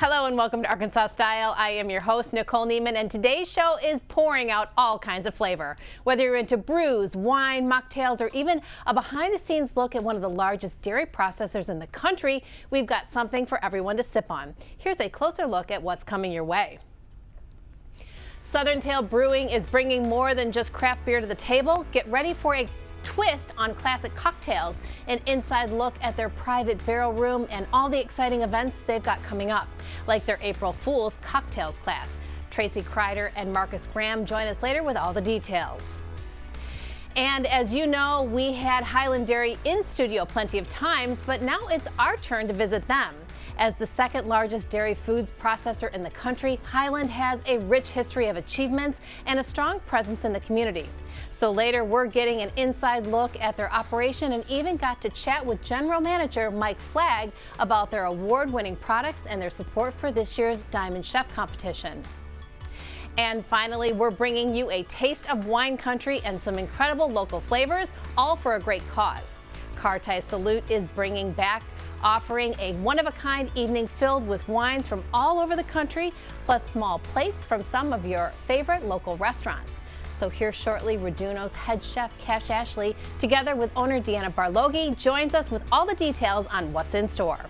Hello and welcome to Arkansas Style. I am your host, Nicole Neiman, and today's show is pouring out all kinds of flavor. Whether you're into brews, wine, mocktails, or even a behind-the-scenes look at one of the largest dairy processors in the country, we've got something for everyone to sip on. Here's a closer look at what's coming your way. Southern Tale Brewing is bringing more than just craft beer to the table. Get ready for a twist on classic cocktails, an inside look at their private barrel room, and all the exciting events they've got coming up, like their April Fool's cocktails class. Tracy Kreider and Marcus Graham join us later with all the details. And as you know, we had Highland Dairy in studio plenty of times, but now it's our turn to visit them. As the second largest dairy foods processor in the country, Highland has a rich history of achievements and a strong presence in the community. So later, we're getting an inside look at their operation and even got to chat with General Manager Mike Flagg about their award-winning products and their support for this year's Diamond Chef competition. And finally, we're bringing you a taste of wine country and some incredible local flavors, all for a great cause. Cartai Salute is bringing back offering a one-of-a-kind evening filled with wines from all over the country, plus small plates from some of your favorite local restaurants. So here shortly, Raduno's head chef Cash Ashley, together with owner Deanna Barlogi, joins us with all the details on what's in store.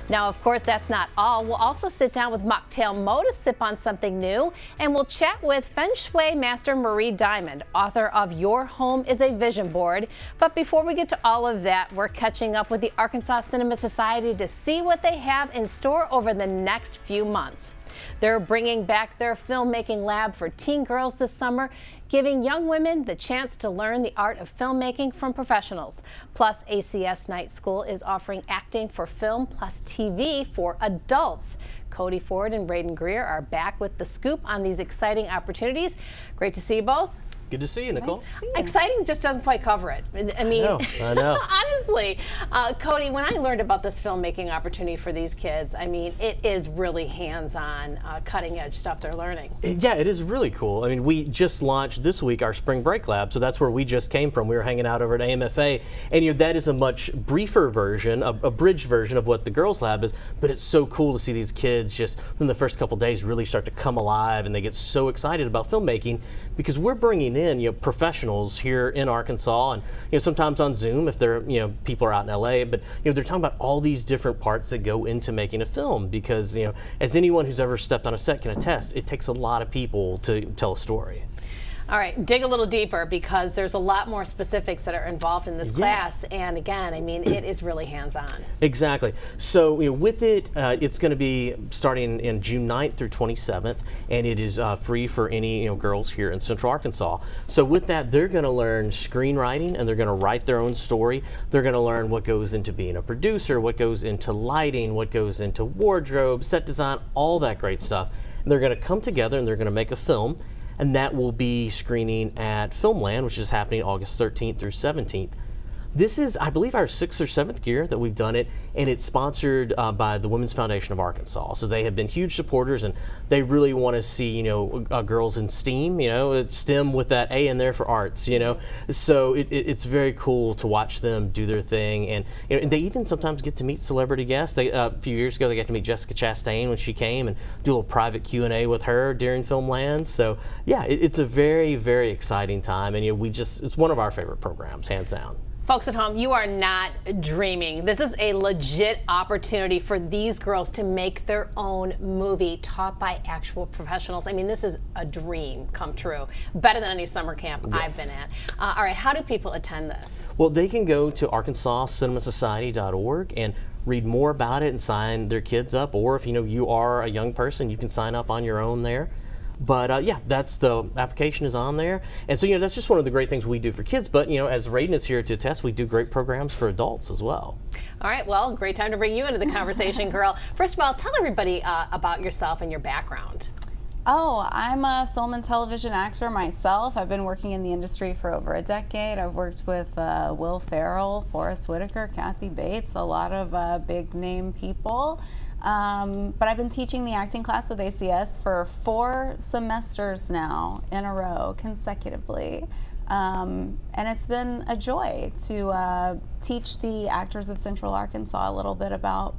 Now, of course, that's not all. We'll also sit down with Mocktail Mo to sip on something new, and we'll chat with Feng Shui Master Marie Diamond, author of Your Home is a Vision Board. But before we get to all of that, we're catching up with the Arkansas Cinema Society to see what they have in store over the next few months. They're bringing back their filmmaking lab for teen girls this summer, giving young women the chance to learn the art of filmmaking from professionals. Plus, ACS Night School is offering acting for film plus TV for adults. Cody Ford and Braden Greer are back with the scoop on these exciting opportunities. Great to see you both. Good to see you, Nicole. Nice to see you. Exciting just doesn't quite cover it. I mean, I know. Honestly, Cody, when I learned about this filmmaking opportunity for these kids, I mean, it is really hands-on, cutting-edge stuff they're learning. Yeah, it is really cool. I mean, we just launched this week our Spring Break Lab, so that's where we just came from. We were hanging out over at AMFA, and that is a much briefer version, a bridged version of what the Girls Lab is, but it's so cool to see these kids just in the first couple days really start to come alive, and they get so excited about filmmaking because we're bringing in professionals here in Arkansas, and sometimes on Zoom if they're people are out in LA, but they're talking about all these different parts that go into making a film because as anyone who's ever stepped on a set can attest, it takes a lot of people to tell a story. All right, dig a little deeper because there's a lot more specifics that are involved in this class, and again, I mean, it is really hands-on. Exactly. So with it, it's going to be starting in June 9th through 27th, and it is free for any girls here in Central Arkansas. So with that, they're going to learn screenwriting, and they're going to write their own story. They're going to learn what goes into being a producer, what goes into lighting, what goes into wardrobe, set design, all that great stuff. And they're going to come together and they're going to make a film. And that will be screening at Filmland, which is happening August 13th through 17th. This is, I believe, our 6th or 7th year that we've done it, and it's sponsored by the Women's Foundation of Arkansas. So they have been huge supporters, and they really want to see, girls in STEAM, it's STEM with that A in there for arts, So it's very cool to watch them do their thing, and and they even sometimes get to meet celebrity guests. A few years ago, they got to meet Jessica Chastain when she came and do a little private Q&A with her during Filmland. So yeah, it's a very, very exciting time, and it's one of our favorite programs, hands down. Folks at home, you are not dreaming. This is a legit opportunity for these girls to make their own movie taught by actual professionals. I mean, this is a dream come true. Better than any summer camp I've been at. All right, how do people attend this? Well, they can go to arkansascinemasociety.org and read more about it and sign their kids up. Or if you are a young person, you can sign up on your own there. But yeah, that's the application is on there. And so, that's just one of the great things we do for kids. But, as Raiden is here to attest, we do great programs for adults as well. All right, well, great time to bring you into the conversation, girl. First of all, tell everybody about yourself and your background. Oh, I'm a film and television actor myself. I've been working in the industry for over a decade. I've worked with Will Ferrell, Forrest Whitaker, Kathy Bates, a lot of big name people. But I've been teaching the acting class with ACS for 4 semesters now in a row consecutively. And it's been a joy to teach the actors of Central Arkansas a little bit about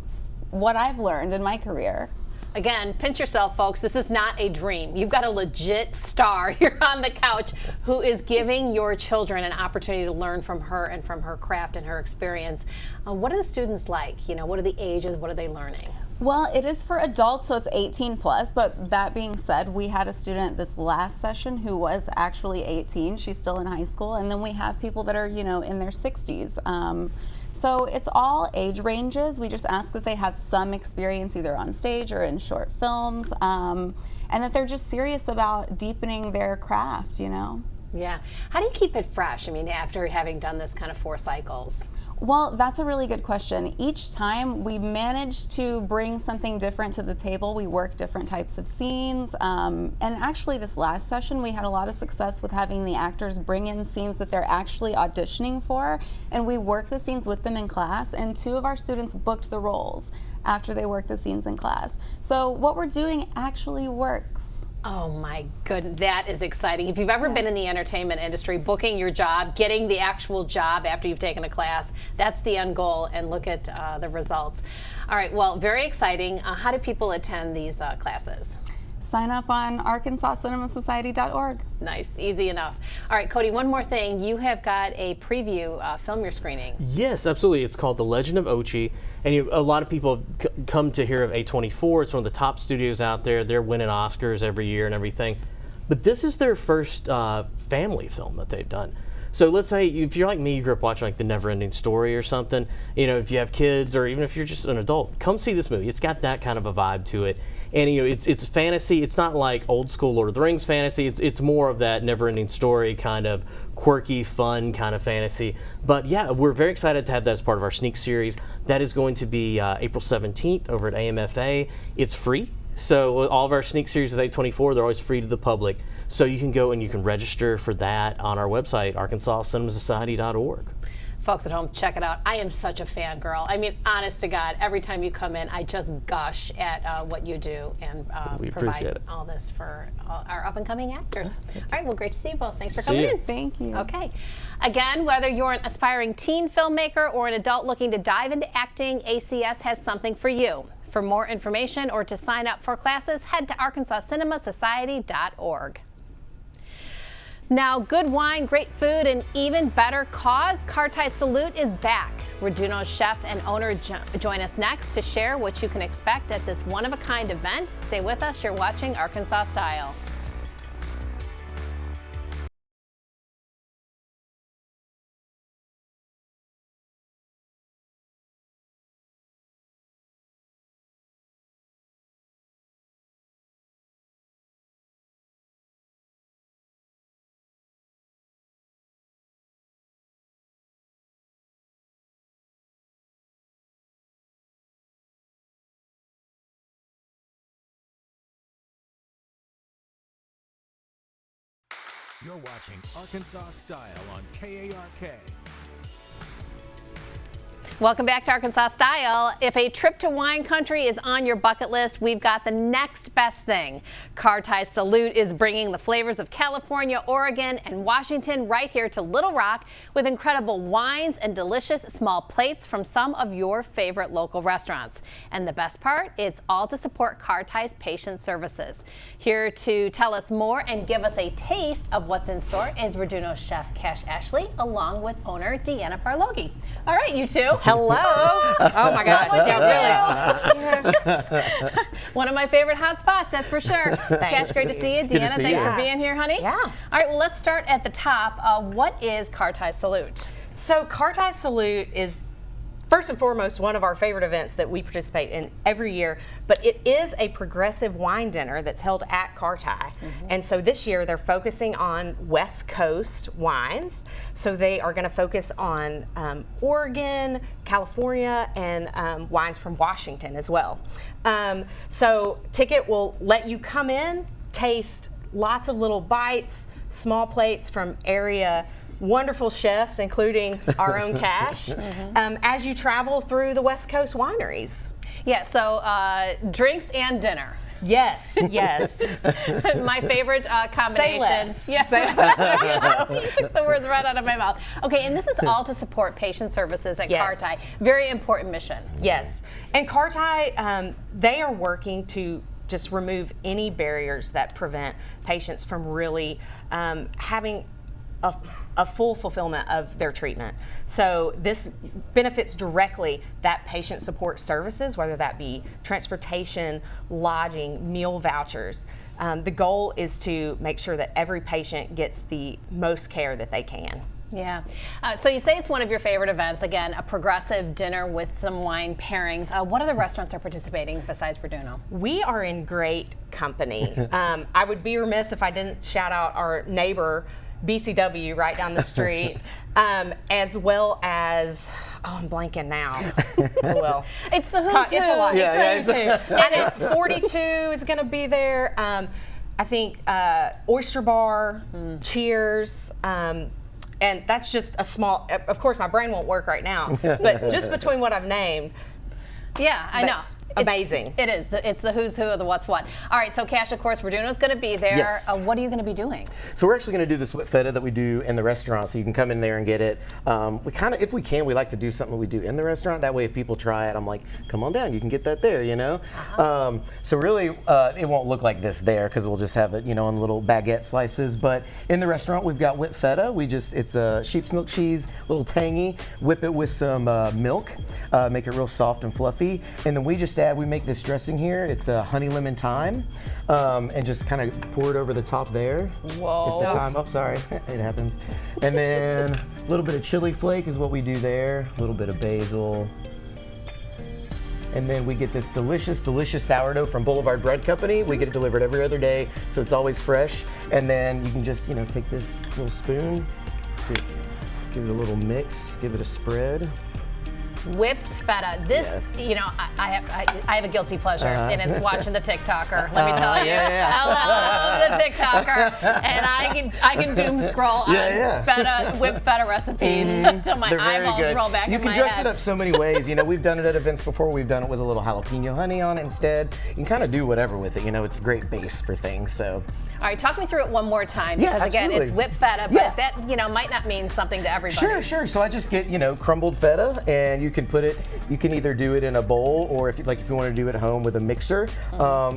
what I've learned in my career. Again, pinch yourself, folks. This is not a dream. You've got a legit star here on the couch who is giving your children an opportunity to learn from her and from her craft and her experience. What are the students like? You know, what are the ages? What are they learning? Well, it is for adults, so it's 18 plus, but that being said, we had a student this last session who was actually 18. She's still in high school, and then we have people that are, you know, in their 60s. So it's all age ranges. We just ask that they have some experience either on stage or in short films, and that they're just serious about deepening their craft, you know? Yeah. How do you keep it fresh? I mean, after having done this kind of 4 cycles? Well, that's a really good question. Each time we manage to bring something different to the table. We work different types of scenes. And actually this last session, we had a lot of success with having the actors bring in scenes that they're actually auditioning for. And we work the scenes with them in class. And 2 of our students booked the roles after they worked the scenes in class. So what we're doing actually works. Oh my goodness, that is exciting. If you've ever been in the entertainment industry, booking your job, getting the actual job after you've taken a class, that's the end goal, and look at the results. All right, well, very exciting. How do people attend these classes? Sign up on ArkansasCinemaSociety.org. Nice, easy enough. All right, Cody, one more thing. You have got a preview film you're screening. Yes, absolutely. It's called The Legend of Ochi, and a lot of people come to hear of A24. It's one of the top studios out there. They're winning Oscars every year and everything. But this is their first family film that they've done. So let's say if you're like me, you grew up watching like The Never-Ending Story or something, you know, if you have kids or even if you're just an adult, come see this movie. It's got that kind of a vibe to it. And you know, it's fantasy. It's not like old school Lord of the Rings fantasy. It's more of that Never-Ending Story kind of quirky, fun kind of fantasy. But yeah, we're very excited to have that as part of our sneak series. That is going to be April 17th over at AMFA. It's free. So all of our sneak series with A24, they're always free to the public. So you can go and you can register for that on our website, ArkansasCinemaSociety.org. Folks at home, check it out. I am such a fangirl. I mean, honest to God, every time you come in, I just gush at what you do and We provide appreciate it. all this for our up-and-coming actors. All right, well, great to see you both. Thanks for See coming you. in. Thank you. Okay. Again, whether you're an aspiring teen filmmaker or an adult looking to dive into acting, ACS has something for you. For more information or to sign up for classes, head to ArkansasCinemaSociety.org. Now, good wine, great food, and even better cause, Kartai Salute is back. Raduno's chef and owner join us next to share what you can expect at this one-of-a-kind event. Stay with us. You're watching Arkansas Style. You're watching Arkansas Style on KARK. Welcome back to Arkansas Style. If a trip to wine country is on your bucket list, we've got the next best thing. Kartai Salute is bringing the flavors of California, Oregon, and Washington right here to Little Rock with incredible wines and delicious small plates from some of your favorite local restaurants. And the best part, it's all to support Kartai's patient services. Here to tell us more and give us a taste of what's in store is Raduno's chef Cash Ashley, along with owner Deanna Parlogi. All right, you two. Hello. Oh my God. Yeah, really. One of my favorite hot spots, that's for sure. Cash, great to see you. Good to Deanna, see thanks you. for being here, honey. Yeah. All right, well, let's start at the top. What is Kartai Salute? So Kartai Salute is first and foremost one of our favorite events that we participate in every year, but it is a progressive wine dinner that's held at Kartai. And so this year they're focusing on West Coast wines. So they are going to focus on Oregon, California, and wines from Washington as well. So ticket will let you come in, taste lots of little bites, small plates from area wonderful chefs, including our own Cash, as you travel through the West Coast wineries. Yeah, so drinks and dinner. Yes, yes. My favorite combination. less. Yes. You took the words right out of my mouth. Okay, and this is all to support patient services at Yes. Carti. Very important mission. Yes, and Carti, they are working to just remove any barriers that prevent patients from really having a full fulfillment of their treatment. So this benefits directly that patient support services, whether that be transportation, lodging, meal vouchers. The goal is to make sure that every patient gets the most care that they can. Yeah. So you say it's one of your favorite events. Again, a progressive dinner with some wine pairings. What other restaurants are participating besides Berduno? We are in great company. I would be remiss if I didn't shout out our neighbor, BCW, right down the street, as well as, oh, I'm blanking now. Oh, well. It's the who's who. It's a lot. Yeah, It's the who's who. And 42 is going to be there. I think Oyster Bar, Cheers, and that's just a small, of course my brain won't work right now, but just between what I've named, Yeah, I know. that's amazing. It is. It's the who's who of the what's what. All right, so Cash, of course, Berduno's going to be there. Yes. What are you going to be doing? So we're actually going to do this with feta that we do in the restaurant, so you can come in there and get it. We kind of, if we can, we like to do something we do in the restaurant. That way, if people try it, I'm like, come on down, you can get that there, you know. So really, it won't look like this there because we'll just have it, you know, in little baguette slices. But in the restaurant, we've got whipped feta. It's a sheep's milk cheese, a little tangy. Whip it with some milk, make it real soft and fluffy, and then we make this dressing here. It's a honey lemon thyme, and just kind of pour it over the top there. Whoa. If the thyme, oh, sorry, it happens. And then a little bit of chili flake is what we do there. A little bit of basil. And then we get this delicious, delicious sourdough from Boulevard Bread Company. We get it delivered every other day, so it's always fresh. And then you can just, you know, take this little spoon, give it a little mix, give it a spread. Whipped feta. This, Yes. you know, I have a guilty pleasure, and it's watching the TikToker. Let me tell you, I love the TikToker, and I can doom scroll on whipped feta recipes until my They're very eyeballs good. roll back You in can my dress head. it up so many ways. You know, we've done it at events before. We've done it with a little jalapeno honey on it instead. You can kind of do whatever with it. You know, it's a great base for things. So. All right, talk me through it one more time, Yeah, because again, it's absolutely. whipped feta, but Yeah. that, you know, might not mean something to everybody. Sure. So I just get, you know, crumbled feta, and you can put it. You can either do it in a bowl, or if you want to do it at home with a mixer,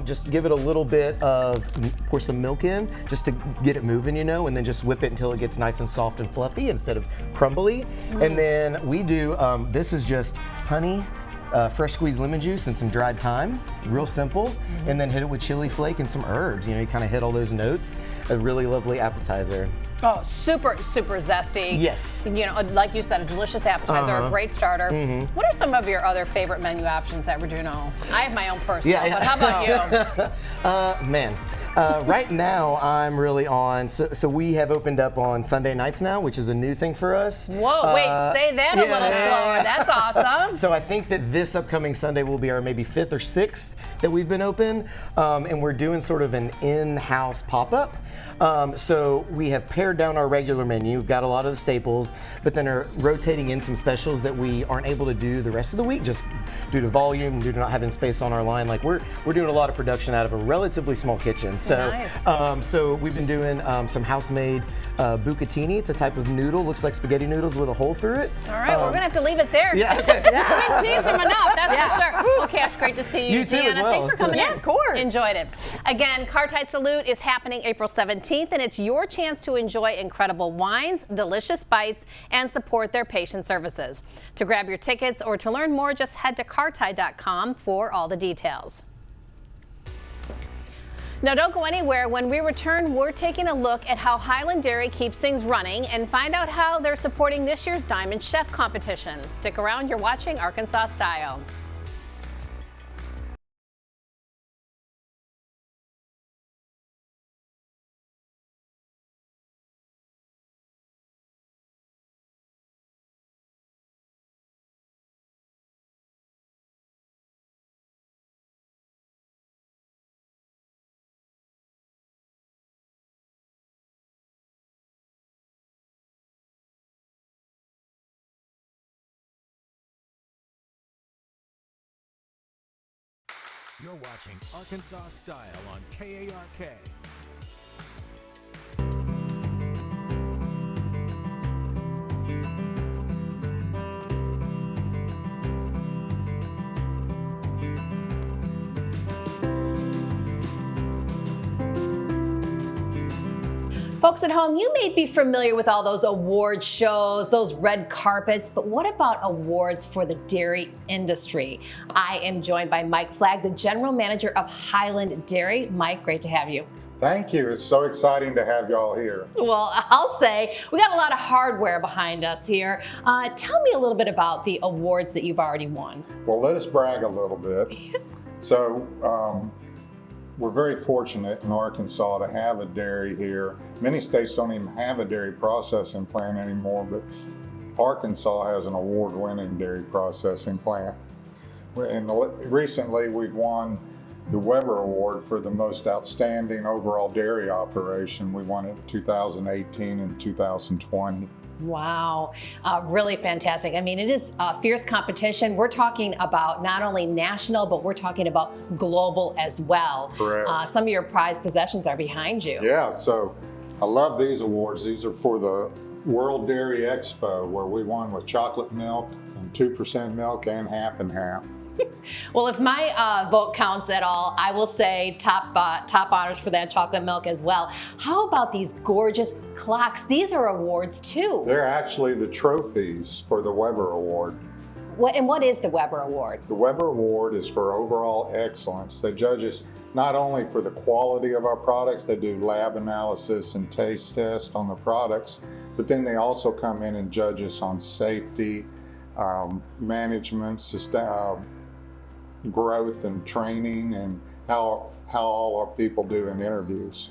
just give it a little bit of, pour some milk in, just to get it moving, you know, and then just whip it until it gets nice and soft and fluffy instead of crumbly. And then we do. This is just honey. Fresh squeezed lemon juice and some dried thyme, real simple, and then hit it with chili flake and some herbs. You know, you kind of hit all those notes. A really lovely appetizer. Oh, super, super zesty. Yes. You know, like you said, a delicious appetizer, a great starter. What are some of your other favorite menu options at Berduno? I have my own personal, but how about you? Right now I'm really on, so we have opened up on Sunday nights now, which is a new thing for us. Whoa, wait, say that a little slower. That's awesome. So I think that this upcoming Sunday will be our maybe 5th or 6th that we've been open, and we're doing sort of an in-house pop-up. So we have pared down our regular menu. We've got a lot of the staples, but then are rotating in some specials that we aren't able to do the rest of the week, just due to volume, due to not having space on our line. Like we're doing a lot of production out of a relatively small kitchen. So, Nice. So we've been doing some house-made bucatini. It's a type of noodle, looks like spaghetti noodles with a hole through it. All right, we're gonna have to leave it there. Yeah, okay. We've teased him enough, that's for sure. Well, Cash, great to see you. You too, Deanna, as well. thanks for coming in. Yeah, of course. Enjoyed it. Again, Carti Salute is happening April 17th, and it's your chance to enjoy incredible wines, delicious bites, and support their patient services. To grab your tickets or to learn more, just head to carti.com for all the details. Now don't go anywhere. When we return, we're taking a look at how Highland Dairy keeps things running and find out how they're supporting this year's Diamond Chef competition. Stick around, you're watching Arkansas Style. You're watching Arkansas Style on KARK. Folks at home, you may be familiar with all those award shows, those red carpets, but what about awards for the dairy industry? I am joined by Mike Flagg, the General Manager of Highland Dairy. Mike, great to have you. Thank you. It's so exciting to have y'all here. Well, I'll say we got a lot of hardware behind us here. Tell me a little bit about the awards that you've already won. Well, let us brag a little bit. We're very fortunate in Arkansas to have a dairy here. Many states don't even have a dairy processing plant anymore, but Arkansas has an award-winning dairy processing plant. And recently we've won the Weber Award for the most outstanding overall dairy operation. We won it in 2018 and 2020. Wow, really fantastic. I mean, it is fierce competition. We're talking about not only national, but we're talking about global as well. Correct. Some of your prized possessions are behind you. Yeah, so I love these awards. These are for the World Dairy Expo, where we won with chocolate milk and 2% milk and half and half. Well, if my vote counts at all, I will say top honors for that chocolate milk as well. How about these gorgeous clocks? These are awards too. They're actually the trophies for the Weber Award. What is the Weber Award? The Weber Award is for overall excellence. They judge us not only for the quality of our products, they do lab analysis and taste tests on the products, but then they also come in and judge us on safety, management, growth and training, and how all our people do in interviews.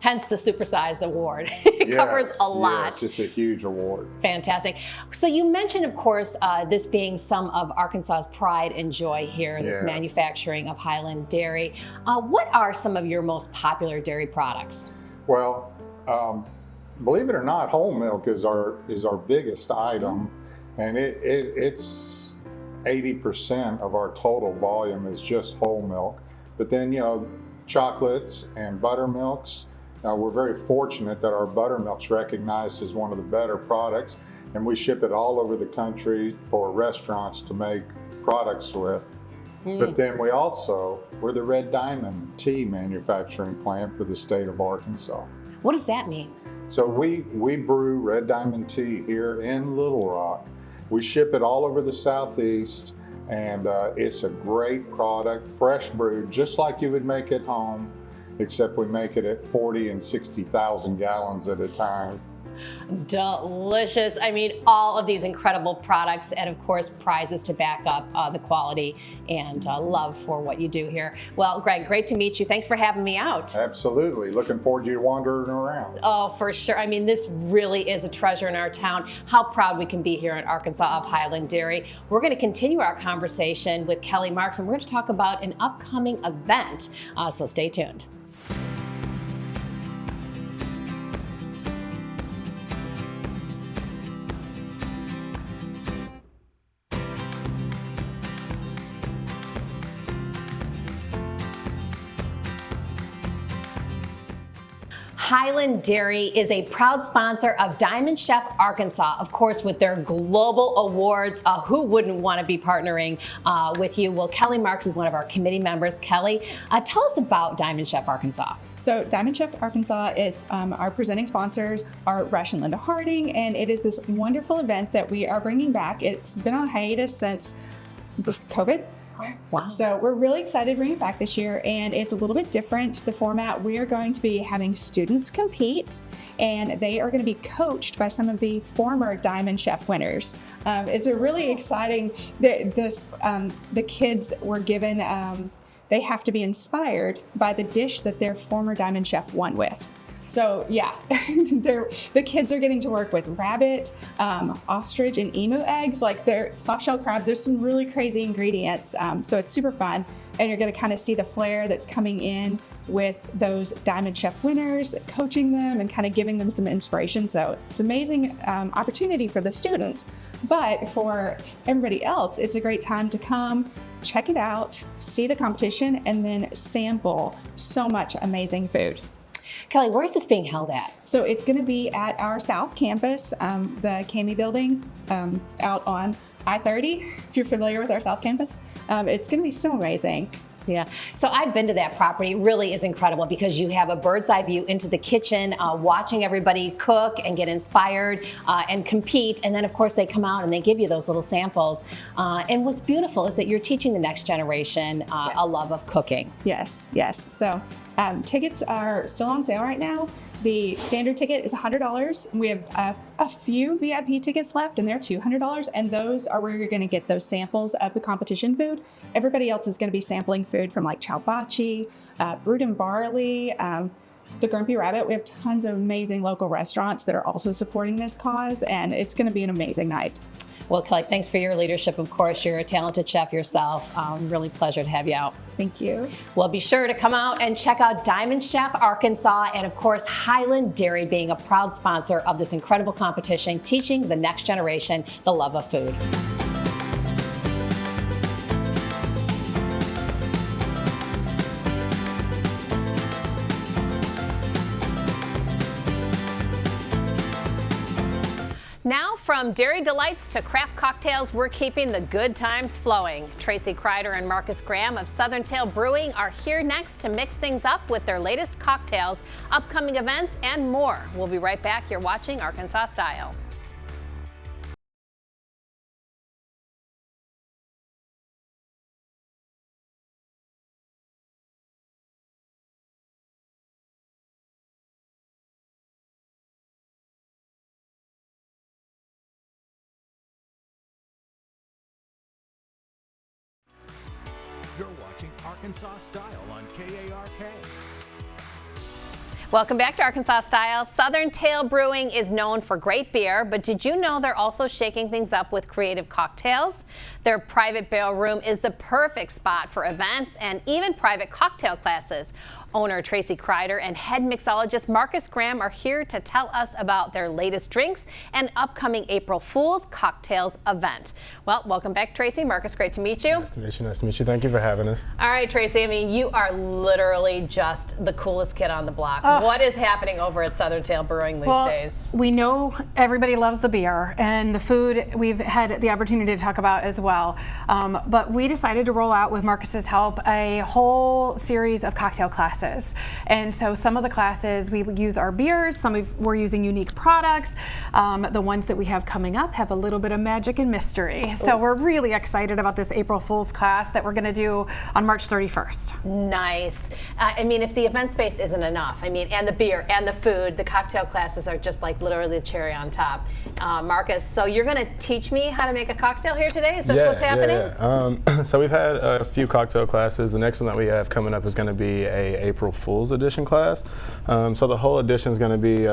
Hence the supersized award. It covers a lot. Yes, it's a huge award. Fantastic. So you mentioned, of course, this being some of Arkansas's pride and joy here, this Yes. manufacturing of Highland Dairy. What are some of your most popular dairy products? Well, believe it or not, whole milk is our biggest item, and it's 80% of our total volume is just whole milk. But then, chocolates and buttermilks. We're very fortunate that our buttermilk's recognized as one of the better products, and we ship it all over the country for restaurants to make products with. But then we're the Red Diamond tea manufacturing plant for the state of Arkansas. What does that mean? So we brew Red Diamond tea here in Little Rock. We ship it all over the Southeast, and it's a great product, fresh brewed, just like you would make at home, except we make it at 40 and 60,000 gallons at a time. Delicious. I mean, all of these incredible products, and of course, prizes to back up the quality and love for what you do here. Well, Greg, great to meet you. Thanks for having me out. Absolutely. Looking forward to you wandering around. Oh, for sure. I mean, this really is a treasure in our town. How proud we can be here in Arkansas of Highland Dairy. We're going to continue our conversation with Kelly Marks, and we're going to talk about an upcoming event. So stay tuned. Highland Dairy is a proud sponsor of Diamond Chef Arkansas, of course, with their global awards. Who wouldn't want to be partnering with you? Well, Kelly Marks is one of our committee members. Kelly, tell us about Diamond Chef Arkansas. So Diamond Chef Arkansas is our presenting sponsors are Rush and Linda Harding, and it is this wonderful event that we are bringing back. It's been on hiatus since COVID. Wow. So we're really excited to bring it back this year, and it's a little bit different. The format, we are going to be having students compete, and they are going to be coached by some of the former Diamond Chef winners. It's a really exciting, the kids were given, they have to be inspired by the dish that their former Diamond Chef won with. So yeah, the kids are getting to work with rabbit, ostrich, and emu eggs, like their soft shell crab. There's some really crazy ingredients, so it's super fun. and you're going to kind of see the flair that's coming in with those Diamond Chef winners, coaching them and kind of giving them some inspiration. So it's an amazing opportunity for the students, but for everybody else, it's a great time to come, check it out, see the competition, and then sample so much amazing food. Kelly, where is this being held at? So it's going to be at our South Campus, the CAMI building out on I-30, if you're familiar with our South Campus. It's going to be so amazing. Yeah, so I've been to that property. It really is incredible because you have a bird's eye view into the kitchen, watching everybody cook and get inspired and compete. And then, of course, they come out and they give you those little samples. And what's beautiful is that you're teaching the next generation a love of cooking. Yes, yes. So tickets are still on sale right now. The standard ticket is $100. We have a few VIP tickets left, and they're $200. And those are where you're going to get those samples of the competition food. Everybody else is going to be sampling food from like Chow Bachi, Brewed and Barley, the Grumpy Rabbit. We have tons of amazing local restaurants that are also supporting this cause, and it's going to be an amazing night. Well, Kelly, thanks for your leadership. Of course, you're a talented chef yourself. Really pleasure to have you out. Thank you. Well, be sure to come out and check out Diamond Chef Arkansas, and of course, Highland Dairy being a proud sponsor of this incredible competition, teaching the next generation the love of food. Now, from dairy delights to craft cocktails, we're keeping the good times flowing. Tracy Kreider and Marcus Graham of Southern Tail Brewing are here next to mix things up with their latest cocktails, upcoming events, and more. We'll be right back. You're watching Arkansas Style. You're watching Arkansas Style on KARK. Welcome back to Arkansas Style. Southern Tail Brewing is known for great beer, but did you know they're also shaking things up with creative cocktails? Their private barrel room is the perfect spot for events and even private cocktail classes. Owner Tracy Kreider and head mixologist Marcus Graham are here to tell us about their latest drinks and upcoming April Fool's Cocktails event. Well, welcome back, Tracy. Marcus, great to meet you. Nice to meet you. Nice to meet you. Thank you for having us. All right, Tracy, I mean, you are literally just the coolest kid on the block. What is happening over at Southern Tail Brewing these days? We know everybody loves the beer, and the food we've had the opportunity to talk about as well. But we decided to roll out, with Marcus's help, a whole series of cocktail classes. And so some of the classes we use our beers, we're using unique products. The ones that we have coming up have a little bit of magic and mystery. So we're really excited about this April Fool's class that we're going to do on March 31st. Nice. I mean, if the event space isn't enough, I mean, and the beer and the food, the cocktail classes are just like literally the cherry on top. Marcus, so you're going to teach me how to make a cocktail here today? Is this what's happening? Yeah. So we've had a few cocktail classes. The next one that we have coming up is going to be a April Fool's edition class. So the whole edition is going to be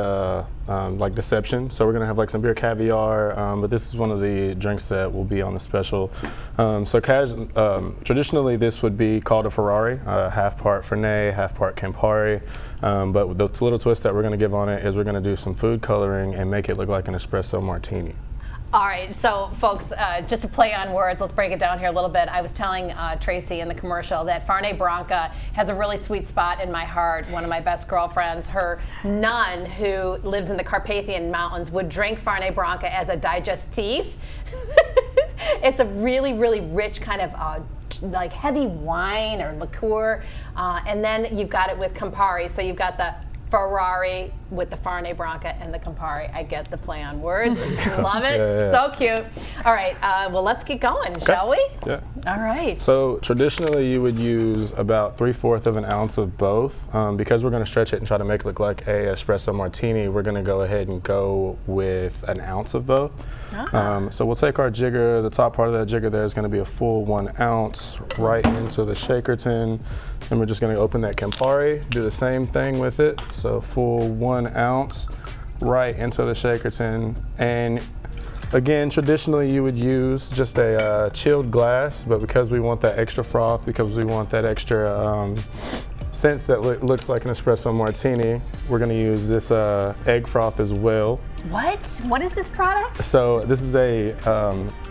like deception. So we're going to have like some beer caviar, but this is one of the drinks that will be on the special. Traditionally this would be called a Ferrari, half part Fernet, half part Campari. But the little twist that we're going to give on it is we're going to do some food coloring and make it look like an espresso martini. All right, so folks, just to play on words, let's break it down here a little bit. I was telling Tracy in the commercial that Fernet Branca has a really sweet spot in my heart. One of my best girlfriends, her nun who lives in the Carpathian Mountains, would drink Fernet Branca as a digestif. It's a really, really rich kind of like heavy wine or liqueur. And then you've got it with Campari. So you've got the Ferrari with the Fernet Branca and the Campari. I get the play on words. Love it. Yeah. So cute. All right, well, let's get going, shall we? Yeah. All right. So traditionally you would use about 3/4 of an ounce of both. Because we're going to stretch it and try to make it look like a espresso martini, we're going to go ahead and go with an ounce of both. So we'll take our jigger. The top part of that jigger there is going to be a full 1 ounce right into the shaker tin. And we're just going to open that Campari, do the same thing with it. So full 1 ounce right into the shaker tin. And Again, traditionally you would use just a chilled glass, but because we want that extra froth, because we want that extra sense that looks like an espresso martini, we're going to use this egg froth as well. What? What is this product? So this is a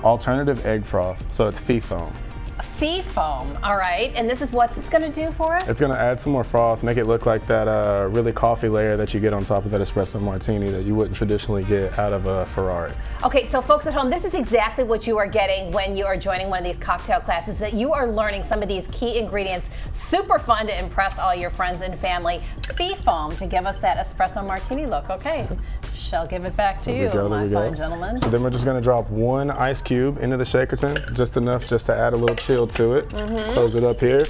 alternative egg froth, so it's fee foam. Fee foam, all right. And this is what's this going to do for us? It's going to add some more froth, make it look like that really coffee layer that you get on top of that espresso martini that you wouldn't traditionally get out of a Ferrari. Okay, so folks at home, this is exactly what you are getting when you are joining one of these cocktail classes, that you are learning some of these key ingredients. Super fun to impress all your friends and family. Fee foam to give us that espresso martini look. Okay, shall give it back to you, my fine gentleman. So then we're just going to drop 1 ice cube into the shakerton, just enough just to add a little chill to it. Close it up here.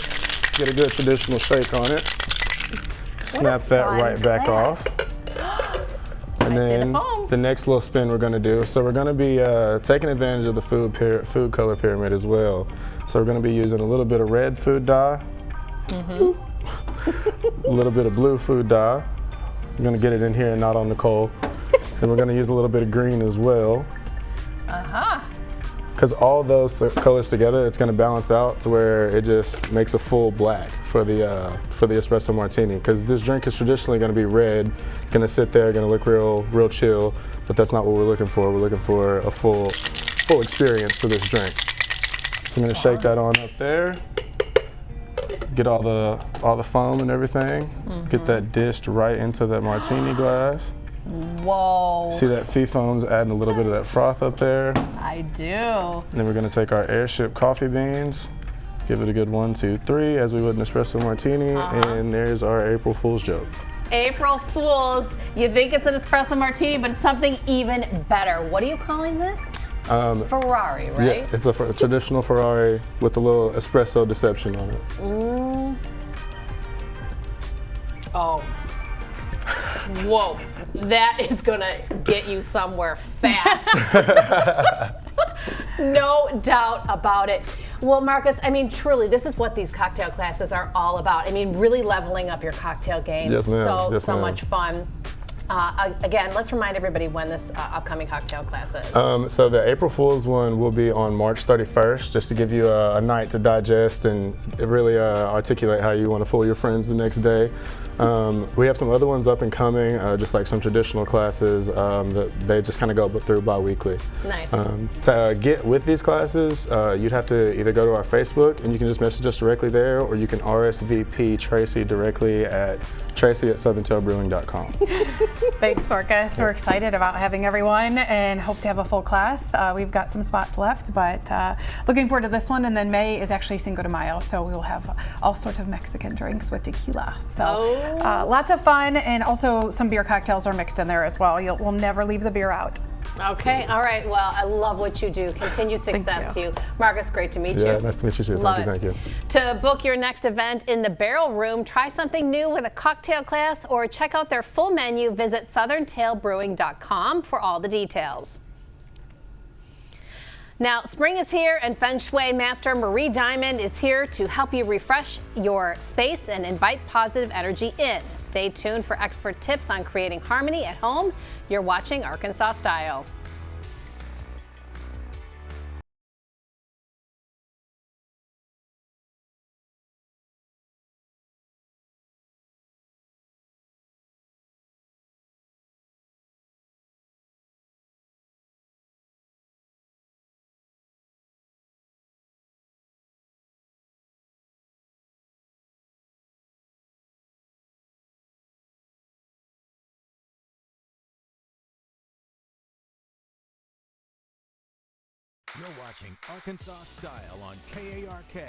Get a good traditional shake on it. Snap that right back off. And then the next little spin we're going to do, so we're going to be taking advantage of the food color pyramid as well. So we're going to be using a little bit of red food dye, a little bit of blue food dye. I'm going to get it in here and not on Nicole. Then we're going to use a little bit of green as well. Because all those colors together, it's going to balance out to where it just makes a full black for the espresso martini. Because this drink is traditionally going to be red, going to sit there, going to look real chill, but that's not what we're looking for. We're looking for a full experience to this drink. So I'm going to shake that on up there. Get all the foam and everything. Get that dished right into that martini glass. Whoa. See that fee foam's adding a little bit of that froth up there. I do. And then we're going to take our airship coffee beans, give it a good 1, 2, 3 as we would an espresso martini, and there's our April Fool's joke. April Fools. You think it's an espresso martini, but it's something even better. What are you calling this? Ferrari, right? Yeah, it's a traditional Ferrari with a little espresso deception on it. Oh. Whoa. That is gonna get you somewhere fast. No doubt about it. Well, Marcus, I mean, truly, this is what these cocktail classes are all about. I mean, really leveling up your cocktail game. Yes, ma'am. So much fun. Again, let's remind everybody when this upcoming cocktail class is. So the April Fool's one will be on March 31st, just to give you a night to digest and really articulate how you want to fool your friends the next day. We have some other ones up and coming, just like some traditional classes that they just kind of go through bi-weekly. Nice. To get with these classes, you'd have to either go to our Facebook and you can just message us directly there, or you can RSVP Tracy directly at tracy@southerntailbrewing.com. Thanks, Marcus. We're excited about having everyone and hope to have a full class. We've got some spots left, but looking forward to this one. And then May is actually Cinco de Mayo, so we will have all sorts of Mexican drinks with tequila. So lots of fun, and also some beer cocktails are mixed in there as well. We'll never leave the beer out. Okay, all right. Well, I love what you do. Continued success to you. Marcus, great to meet you. Yeah, nice to meet you too. Thank you. To book your next event in the Barrel Room, try something new with a cocktail class, or check out their full menu, visit southerntailbrewing.com for all the details. Now, spring is here, and Feng Shui master Marie Diamond is here to help you refresh your space and invite positive energy in. Stay tuned for expert tips on creating harmony at home. You're watching Arkansas Style. You're watching Arkansas Style on KARK.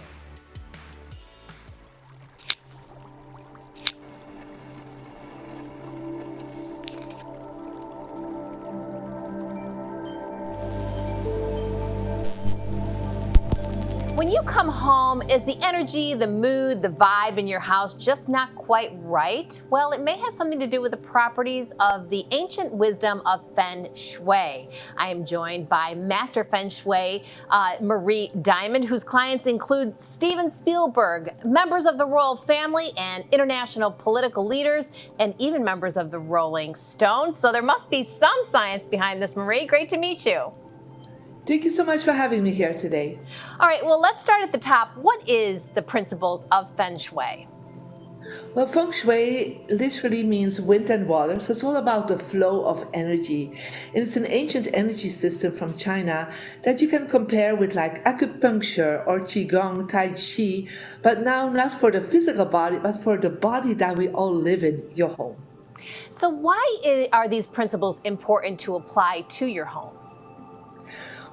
When you come home, is the energy, the mood, the vibe in your house just not quite right? Well, it may have something to do with the properties of the ancient wisdom of Feng Shui. I am joined by Master Feng Shui, Marie Diamond, whose clients include Steven Spielberg, members of the royal family, and international political leaders, and even members of the Rolling Stones. So there must be some science behind this, Marie. Great to meet you. Thank you so much for having me here today. All right, well, let's start at the top. What is the principles of Feng Shui? Well, Feng Shui literally means wind and water, so it's all about the flow of energy. And it's an ancient energy system from China that you can compare with like acupuncture or Qigong, Tai Chi, but now not for the physical body, but for the body that we all live in, your home. So why are these principles important to apply to your home?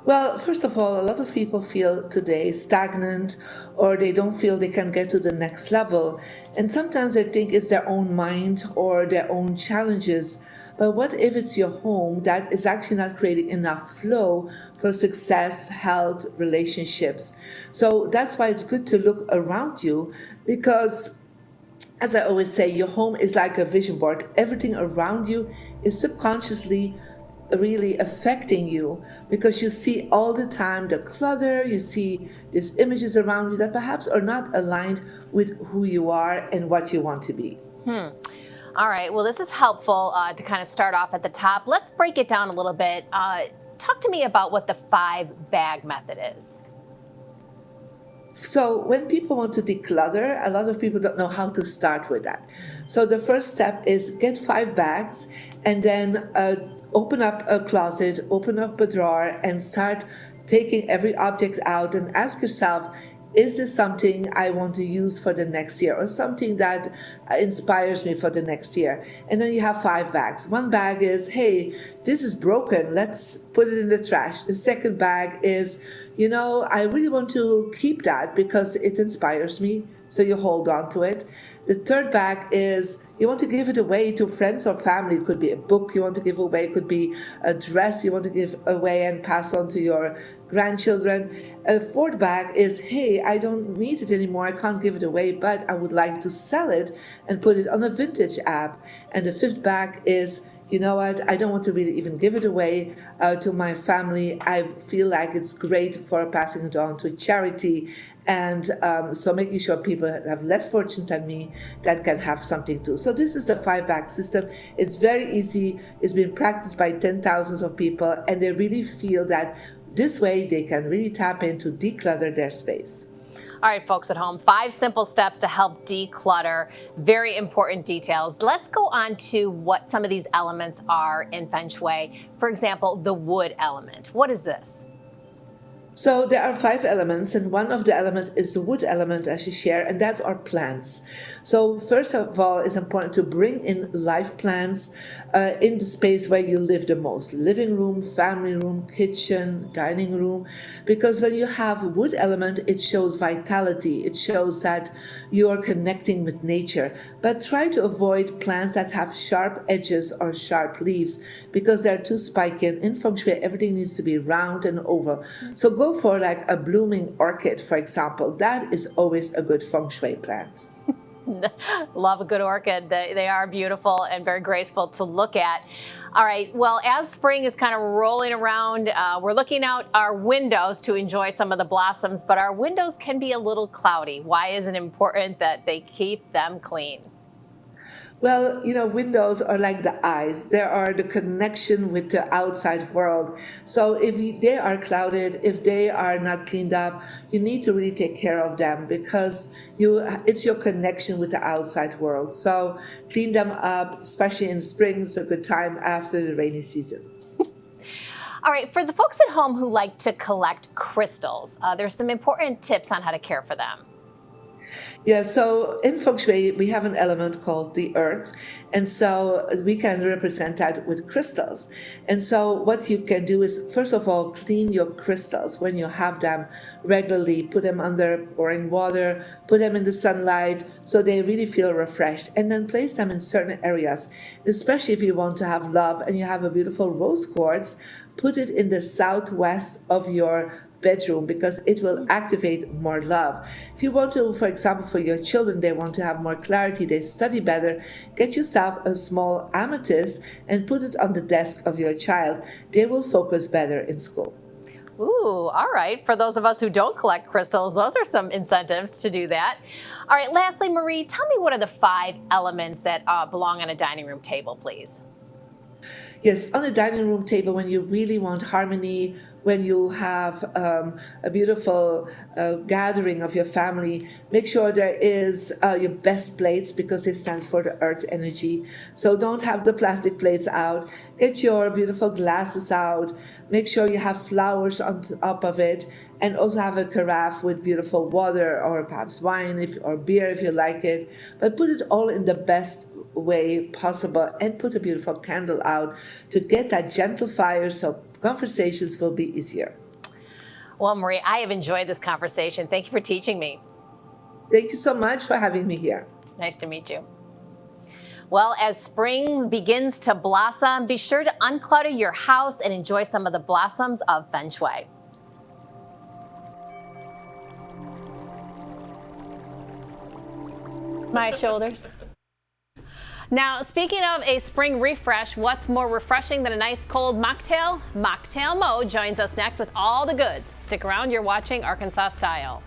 Well, first of all, a lot of people feel today stagnant or they don't feel they can get to the next level. And sometimes they think it's their own mind or their own challenges. But what if it's your home that is actually not creating enough flow for success, health, relationships? So that's why it's good to look around you because, as I always say, your home is like a vision board. Everything around you is subconsciously really affecting you because you see all the time the clutter, you see these images around you that perhaps are not aligned with who you are and what you want to be. All right, well, this is helpful to kind of start off at the top. Let's break it down a little bit. Talk to me about what the 5-bag method is. So when people want to declutter, a lot of people don't know how to start with that. So the first step is get 5 bags and then open up a closet, open up a drawer and start taking every object out and ask yourself, is this something I want to use for the next year or something that inspires me for the next year? And then you have 5 bags. One bag is, hey, this is broken. Let's put it in the trash. The second bag is, you know, I really want to keep that because it inspires me. So you hold on to it. The third bag is you want to give it away to friends or family. It could be a book you want to give away. It could be a dress you want to give away and pass on to your grandchildren. A fourth bag is, hey, I don't need it anymore. I can't give it away, but I would like to sell it and put it on a vintage app. And the fifth bag is, you know what, I don't want to really even give it away to my family. I feel like it's great for passing it on to charity. And so making sure people have less fortune than me that can have something too. So this is the 5-bag system. It's very easy. It's been practiced by 10,000s of people. And they really feel that this way they can really tap into declutter their space. All right, folks at home, 5 simple steps to help declutter. Very important details. Let's go on to what some of these elements are in Feng Shui. For example, the wood element. What is this? So there are 5 elements, and one of the elements is the wood element, as you share, and that's our plants. So first of all, it's important to bring in live plants in the space where you live the most. Living room, family room, kitchen, dining room. Because when you have a wood element, it shows vitality. It shows that you are connecting with nature. But try to avoid plants that have sharp edges or sharp leaves because they're too spiky. And in Feng Shui, everything needs to be round and oval. So go for like a blooming orchid, for example. That is always a good Feng Shui plant. Love a good orchid. They are beautiful and very graceful to look at. All right, well, as spring is kind of rolling around, we're looking out our windows to enjoy some of the blossoms, but our windows can be a little cloudy. Why is it important that they keep them clean? Well, you know, windows are like the eyes. They are the connection with the outside world. So if they are clouded, if they are not cleaned up, you need to really take care of them because it's your connection with the outside world. So clean them up, especially in spring. It's a good time after the rainy season. All right, for the folks at home who like to collect crystals, there's some important tips on how to care for them. Yeah, so in Feng Shui, we have an element called the earth. And so we can represent that with crystals. And so what you can do is, first of all, clean your crystals when you have them regularly. Put them under pouring water, put them in the sunlight so they really feel refreshed. And then place them in certain areas, especially if you want to have love and you have a beautiful rose quartz, put it in the southwest of your bedroom because it will activate more love. If you want to, for example, for your children, they want to have more clarity, they study better, get yourself a small amethyst and put it on the desk of your child. They will focus better in school. Ooh, all right. For those of us who don't collect crystals, those are some incentives to do that. All right, lastly, Marie, tell me what are the 5 elements that belong on a dining room table, please? Yes, on a dining room table, when you really want harmony, when you have a beautiful gathering of your family, make sure there is your best plates, because it stands for the earth energy. So don't have the plastic plates out. Get your beautiful glasses out. Make sure you have flowers on top of it, and also have a carafe with beautiful water, or perhaps wine or beer if you like it. But put it all in the best way possible, and put a beautiful candle out to get that gentle fire so conversations will be easier. Well, Marie, I have enjoyed this conversation. Thank you for teaching me. Thank you so much for having me here. Nice to meet you. Well, as spring begins to blossom, be sure to unclutter your house and enjoy some of the blossoms of Feng Shui. My shoulders. Now, speaking of a spring refresh, what's more refreshing than a nice cold mocktail? Mocktail Mo joins us next with all the goods. Stick around, you're watching Arkansas Style.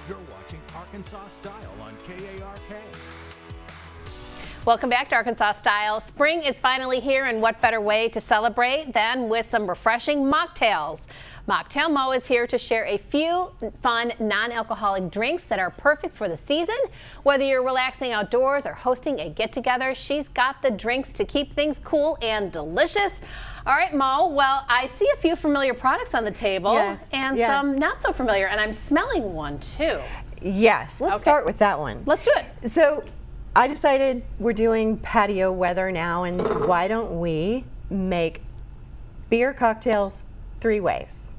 You're watching Arkansas Style on KARK. Welcome back to Arkansas Style. Spring is finally here, and what better way to celebrate than with some refreshing mocktails. Mocktail Mo is here to share a few fun non-alcoholic drinks that are perfect for the season. Whether you're relaxing outdoors or hosting a get-together, she's got the drinks to keep things cool and delicious. All right, Mo, well, I see a few familiar products on the table, and some not so familiar, and I'm smelling one too. Yes, let's start with that one. Let's do it. So I decided we're doing patio weather now, and why don't we make beer cocktails 3 ways?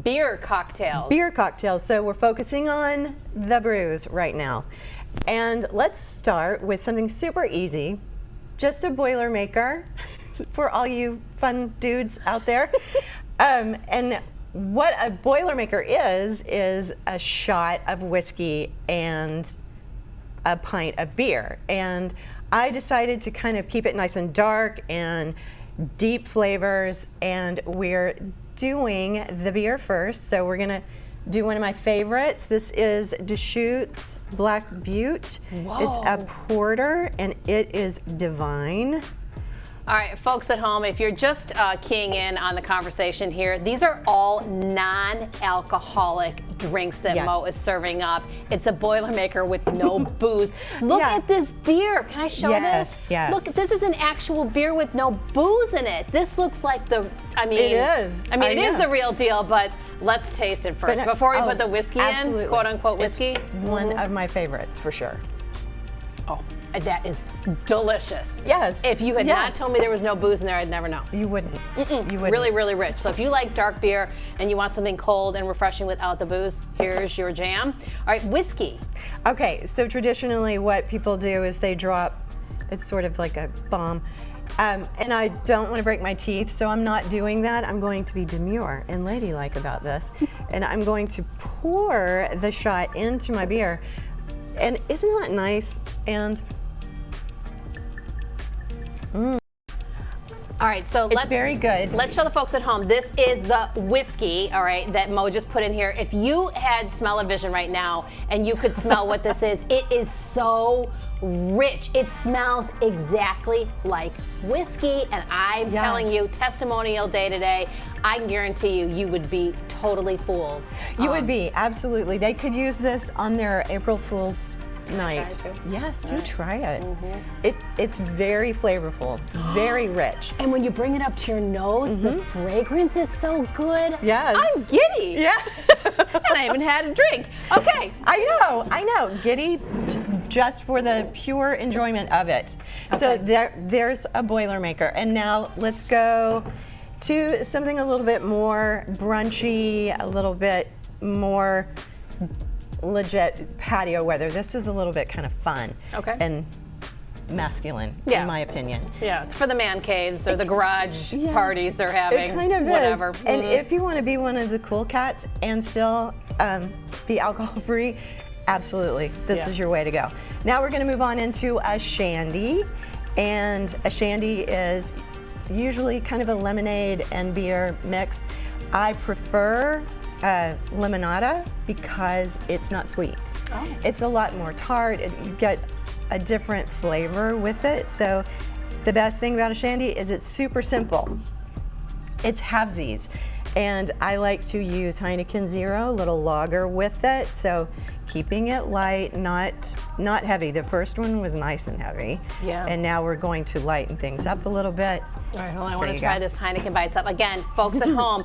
Beer cocktails. Beer cocktails. So we're focusing on the brews right now. And let's start with something super easy, just a Boilermaker for all you fun dudes out there. And what a Boilermaker is a shot of whiskey and a pint of beer. And I decided to kind of keep it nice and dark and deep flavors, and we're doing the beer first. So we're gonna do one of my favorites. This is Deschutes Black Butte. Whoa. It's a porter, and it is divine. All right, folks at home, if you're just keying in on the conversation here, these are all non-alcoholic drinks that Mo is serving up. It's a Boilermaker with no booze. Look at this beer. Can I show this? Yes. Look, this is an actual beer with no booze in it. This looks like the, it is. it is the real deal, but let's taste it first. Before we put the whiskey in, quote unquote whiskey. It's one of my favorites for sure. Oh, that is delicious. Yes. If you had not told me there was no booze in there, I'd never know. You wouldn't. You wouldn't. Really, really rich. So if you like dark beer and you want something cold and refreshing without the booze, here's your jam. All right, whiskey. Okay, so traditionally what people do is they drop, it's sort of like a bomb. And I don't want to break my teeth, so I'm not doing that. I'm going to be demure and ladylike about this. And I'm going to pour the shot into my beer. And isn't that nice? And all right, so it's very good. Let's show the folks at home. This is the whiskey, all right, that Mo just put in here. If you had smell-o-vision right now and you could smell what this is, it is so rich. It smells exactly like whiskey, and I'm telling you, testimonial day today, I guarantee you, you would be totally fooled. You would be, absolutely. They could use this on their April Fool's night. Yes, do try it. It's very flavorful, very rich. And when you bring it up to your nose, the fragrance is so good. Yes. I'm giddy. Yeah. And I haven't had a drink. Okay. I know. Giddy just for the pure enjoyment of it. Okay. So there's a Boilermaker. And now let's go to something a little bit more brunchy, a little bit more legit patio weather. This is a little bit kind of fun. Okay. And masculine, Yeah. in my opinion. Yeah, it's for the man caves or the garage parties they're having. It kind of whatever. is. And if you want to be one of the cool cats and still be alcohol-free, absolutely, this is your way to go. Now we're going to move on into a shandy, and a shandy is usually kind of a lemonade and beer mix. I prefer limonada because it's not sweet. Oh. It's a lot more tart. You get a different flavor with it. So the best thing about a shandy is it's super simple. It's halvesies. And I like to use Heineken Zero, a little lager with it. So keeping it light, not heavy. The first one was nice and heavy. Yeah. And now we're going to lighten things up a little bit. All right, hold on. I want There to you try go. this Heineken by itself. Again, folks at home,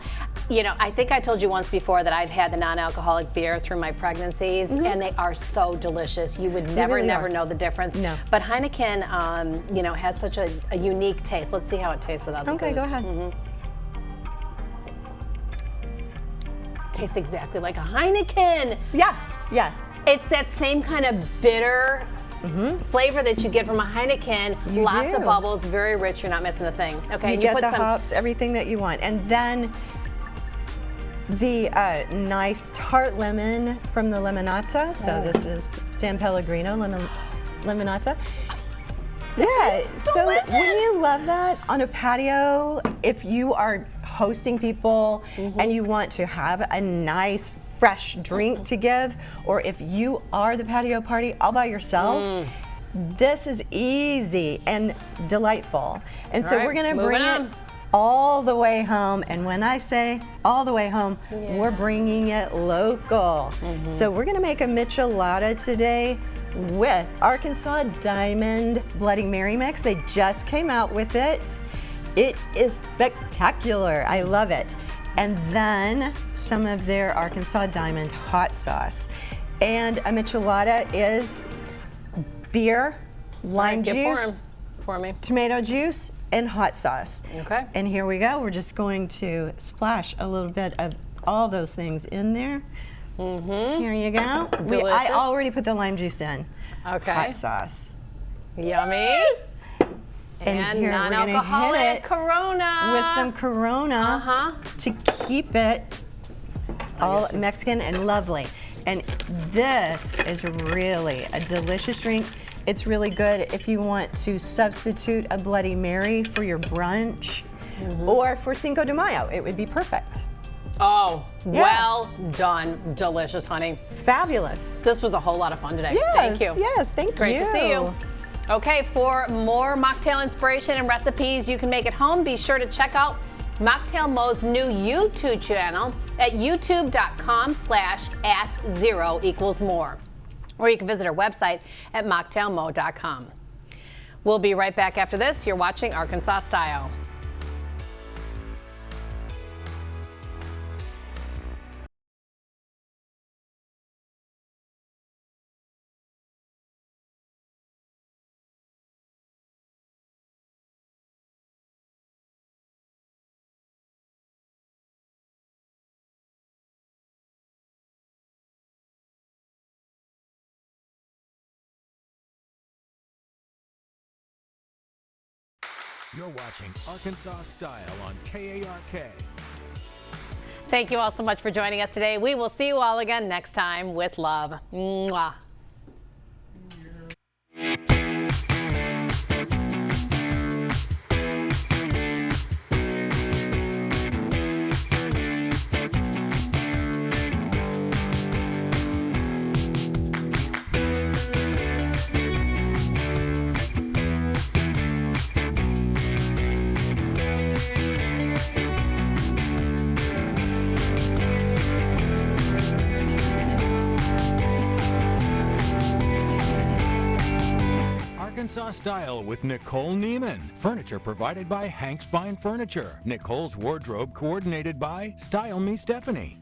you know, I think I told you once before that I've had the non-alcoholic beer through my pregnancies, and they are so delicious. You would never, really never are. know the difference. No. But Heineken, you know, has such a unique taste. Let's see how it tastes without the Okay, booze. go ahead. Tastes exactly like a Heineken. Yeah, yeah. It's that same kind of bitter flavor that you get from a Heineken. You Lots of do. bubbles, very rich. You're not missing a thing. Okay, You and get put the some. hops, everything that you want. And then the nice tart lemon from the Limonata. So this is San Pellegrino Limonata. Yeah, so when you love that on a patio, if you are hosting people and you want to have a nice fresh drink to give, or if you are the patio party all by yourself, this is easy and delightful. And so All right, we're gonna moving bring on. it all the way home. And when I say all the way home, we're bringing it local. So we're gonna make a michelada today with Arkansas Diamond Bloody Mary mix. They just came out with it. It is spectacular. I love it. And then some of their Arkansas Diamond hot sauce. And a michelada is beer, lime Get juice, for me. tomato juice, and hot sauce. Okay. And here we go. We're just going to splash a little bit of all those things in there. Here you go. I Delicious. already put the lime juice in. Okay. Hot sauce. Yummy. And And here we're gonna hit non-alcoholic it Corona. with some Corona to keep it all Mexican and lovely. And this is really a delicious drink. It's really good if you want to substitute a Bloody Mary for your brunch or for Cinco de Mayo. It would be perfect. Oh, Yeah. well done. Delicious, honey. Fabulous. This was a whole lot of fun today. Yes, Thank you. yes, thank Great you. to see you. Okay, for more mocktail inspiration and recipes you can make at home, be sure to check out Mocktail Mo's new YouTube channel at youtube.com/@0=more. Or you can visit our website at mocktailmo.com. We'll be right back after this. You're watching Arkansas Style. You're watching Arkansas Style on KARK. Thank you all so much for joining us today. We will see you all again next time with love. Mwah. Arkansas Style with Nicole Neiman. Furniture provided by Hanks Fine Furniture. Nicole's wardrobe coordinated by Style Me Stephanie.